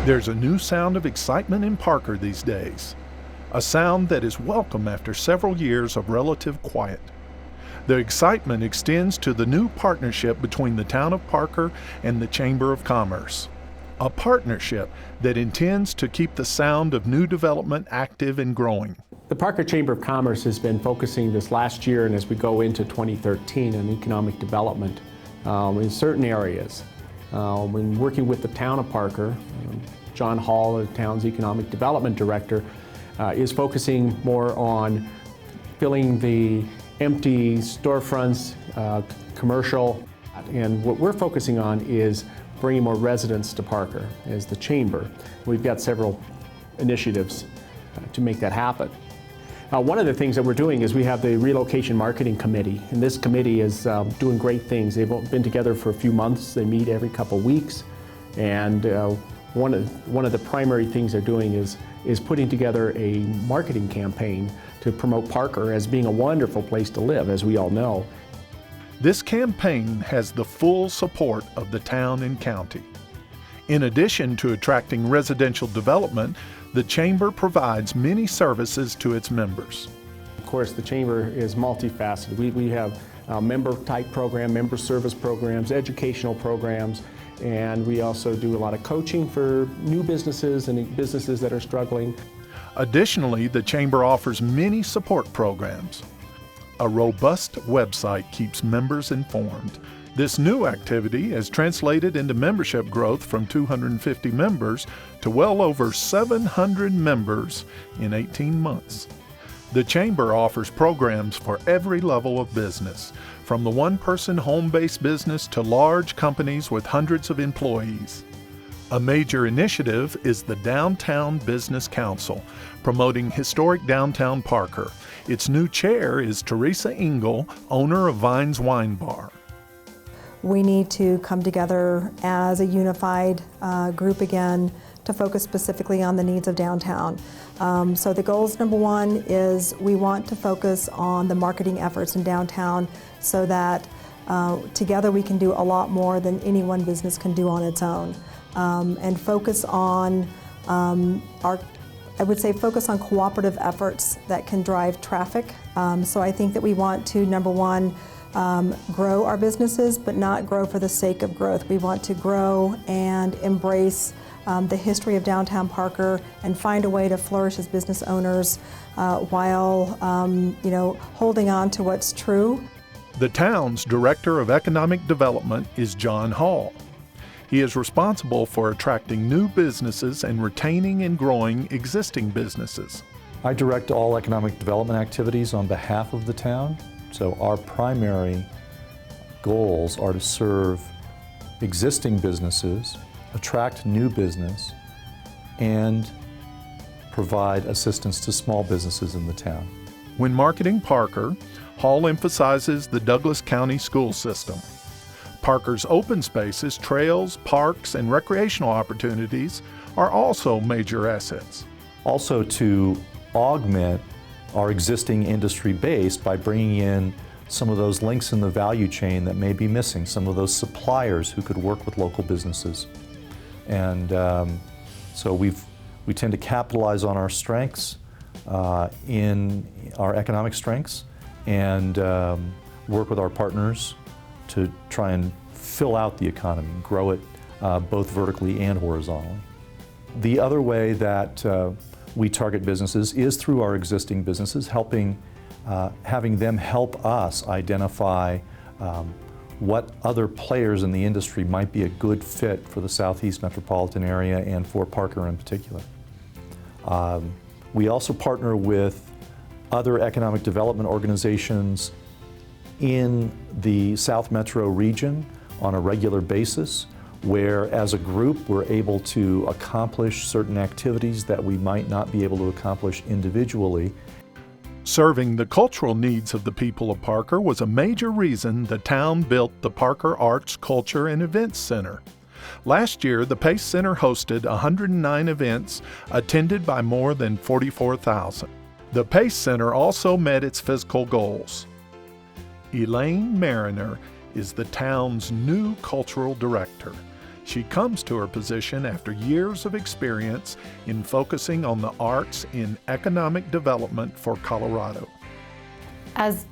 There's a new sound of excitement in Parker these days, a sound that is welcome after several years of relative quiet. The excitement extends to the new partnership between the town of Parker and the Chamber of Commerce, a partnership that intends to keep the sound of new development active and growing. The Parker Chamber of Commerce has been focusing this last year and as we go into 2013 on economic development in certain areas. When working with the town of Parker, John Hall, the town's economic development director, is focusing more on filling the empty storefronts, commercial, and what we're focusing on is bringing more residents to Parker as the chamber. We've got several initiatives to make that happen. One of the things that we're doing is we have the Relocation Marketing Committee, and this committee is doing great things. They've been together for a few months. They meet every couple weeks, and one of the primary things they're doing is putting together a marketing campaign to promote Parker as being a wonderful place to live, as we all know. This campaign has the full support of the town and county. In addition to attracting residential development, the Chamber provides many services to its members. Of course, the Chamber is multifaceted. We have member-type program, member service programs, educational programs, and we also do a lot of coaching for new businesses and businesses that are struggling. Additionally, the Chamber offers many support programs. A robust website keeps members informed. This new activity has translated into membership growth from 250 members to well over 700 members in 18 months. The Chamber offers programs for every level of business, from the one-person home-based business to large companies with hundreds of employees. A major initiative is the Downtown Business Council, promoting historic downtown Parker. Its new chair is Teresa Engel, owner of Vines Wine Bar. We need to come together as a unified group again to focus specifically on the needs of downtown. So the goals, number one, is we want to focus on the marketing efforts in downtown so that together we can do a lot more than any one business can do on its own. And focus on focus on cooperative efforts that can drive traffic. So I think that we want to, number one, grow our businesses, but not grow for the sake of growth. We want to grow and embrace the history of downtown Parker and find a way to flourish as business owners while holding on to what's true. The town's Director of Economic Development is John Hall. He is responsible for attracting new businesses and retaining and growing existing businesses. I direct all economic development activities on behalf of the town. So our primary goals are to serve existing businesses, attract new business, and provide assistance to small businesses in the town. When marketing Parker, Hall emphasizes the Douglas County school system. Parker's open spaces, trails, parks, and recreational opportunities are also major assets. Also to augment our existing industry base by bringing in some of those links in the value chain that may be missing, some of those suppliers who could work with local businesses. And so we tend to capitalize on our strengths, in our economic strengths, and work with our partners to try and fill out the economy, grow it both vertically and horizontally. The other way that we target businesses is through our existing businesses, having them help us identify what other players in the industry might be a good fit for the Southeast metropolitan area and for Parker in particular. We also partner with other economic development organizations in the South Metro region on a regular basis, where as a group we're able to accomplish certain activities that we might not be able to accomplish individually. Serving the cultural needs of the people of Parker was a major reason the town built the Parker Arts, Culture, and Events Center. Last year, the Pace Center hosted 109 events attended by more than 44,000. The Pace Center also met its fiscal goals. Elaine Mariner is the town's new cultural director. She comes to her position after years of experience in focusing on the arts in economic development for Colorado. As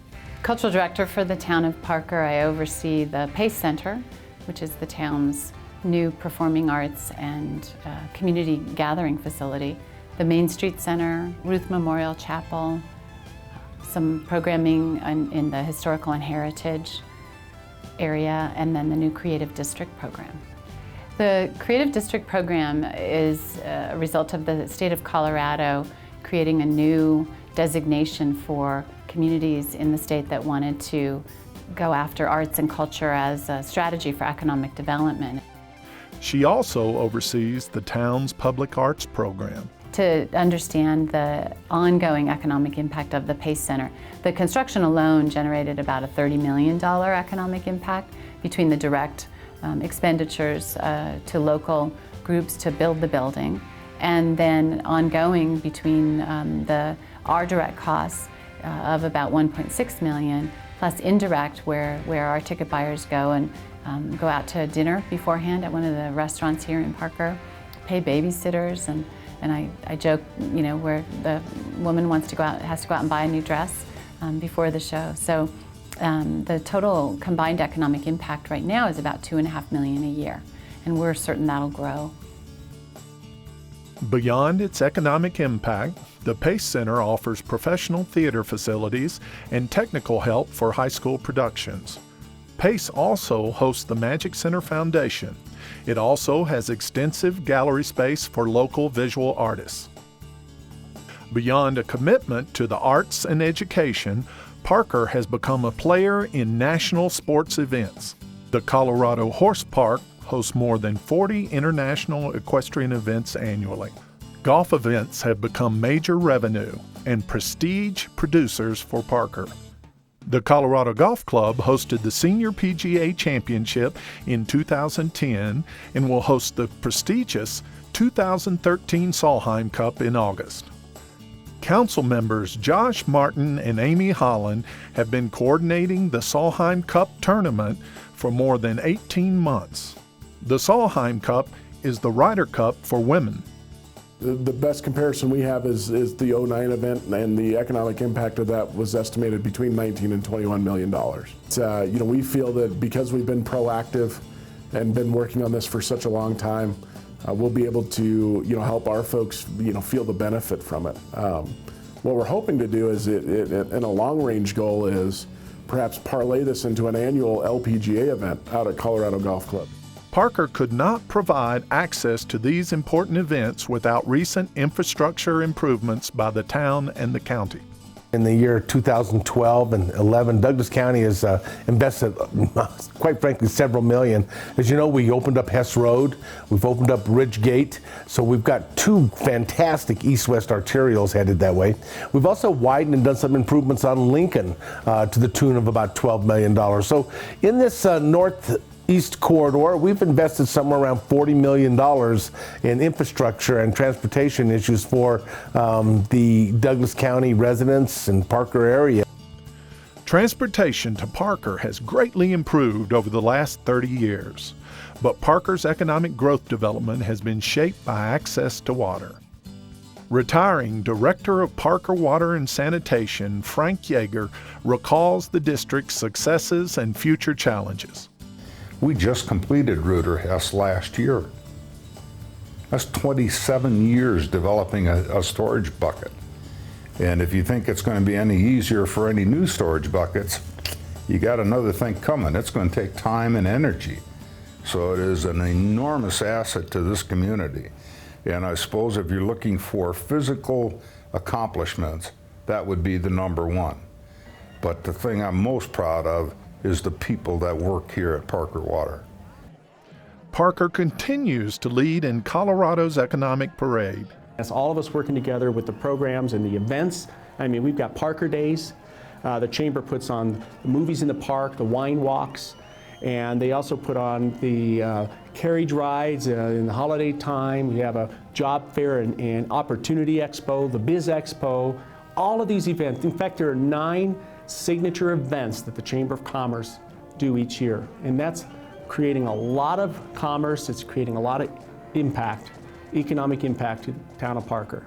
cultural director for the town of Parker, I oversee the Pace Center, which is the town's new performing arts and community gathering facility, the Main Street Center, Ruth Memorial Chapel, some programming in the historical and heritage area, and then the new Creative District program. The Creative District program is a result of the state of Colorado creating a new designation for communities in the state that wanted to go after arts and culture as a strategy for economic development. She also oversees the town's public arts program. To understand the ongoing economic impact of the Pace Center, the construction alone generated about a $30 million economic impact between the direct expenditures to local groups to build the building, and then ongoing between our direct costs of about $1.6 million, plus indirect where our ticket buyers go and go out to dinner beforehand at one of the restaurants here in Parker, pay babysitters, and I joke, you know, where the woman has to go out and buy a new dress before the show. So the total combined economic impact right now is about $2.5 million a year, and we're certain that'll grow. Beyond its economic impact, the Pace Center offers professional theater facilities and technical help for high school productions. Pace also hosts the Magic Center Foundation. It also has extensive gallery space for local visual artists. Beyond a commitment to the arts and education, Parker has become a player in national sports events. The Colorado Horse Park hosts more than 40 international equestrian events annually. Golf events have become major revenue and prestige producers for Parker. The Colorado Golf Club hosted the Senior PGA Championship in 2010 and will host the prestigious 2013 Solheim Cup in August. Council members Josh Martin and Amy Holland have been coordinating the Solheim Cup tournament for more than 18 months. The Solheim Cup is the Ryder Cup for women. The best comparison we have is the '09 event, and the economic impact of that was estimated between $19 and $21 million. We feel that because we've been proactive and been working on this for such a long time, we'll be able to help our folks feel the benefit from it. What we're hoping to do is, in a long-range goal, is perhaps parlay this into an annual LPGA event out at Colorado Golf Club. Parker could not provide access to these important events without recent infrastructure improvements by the town and the county. In the year 2012 and 11, Douglas County has invested, quite frankly, several million. As you know, we opened up Hess Road, we've opened up Ridge Gate, so we've got two fantastic east-west arterials headed that way. We've also widened and done some improvements on Lincoln to the tune of about $12 million. So in this northeast corridor, we've invested somewhere around $40 million in infrastructure and transportation issues for the Douglas County residents and Parker area. Transportation to Parker has greatly improved over the last 30 years, but Parker's economic growth development has been shaped by access to water. Retiring Director of Parker Water and Sanitation, Frank Yeager, recalls the district's successes and future challenges. We just completed Reuter Hess last year. That's 27 years developing a storage bucket. And if you think it's going to be any easier for any new storage buckets, you got another thing coming. It's going to take time and energy. So it is an enormous asset to this community. And I suppose if you're looking for physical accomplishments, that would be the number one. But the thing I'm most proud of is the people that work here at Parker Water. Parker continues to lead in Colorado's economic parade. As all of us working together with the programs and the events, I mean, we've got Parker Days. The Chamber puts on the movies in the park, the wine walks, and they also put on the carriage rides in the holiday time. We have a job fair and opportunity expo, the Biz Expo, all of these events. In fact, there are 9 signature events that the Chamber of Commerce do each year, and that's creating a lot of commerce, it's creating a lot of impact, economic impact to the town of Parker.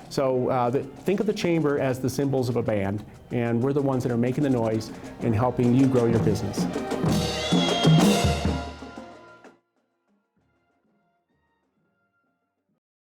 So think of the chamber as the cymbals of a band, and we're the ones that are making the noise and helping you grow your business.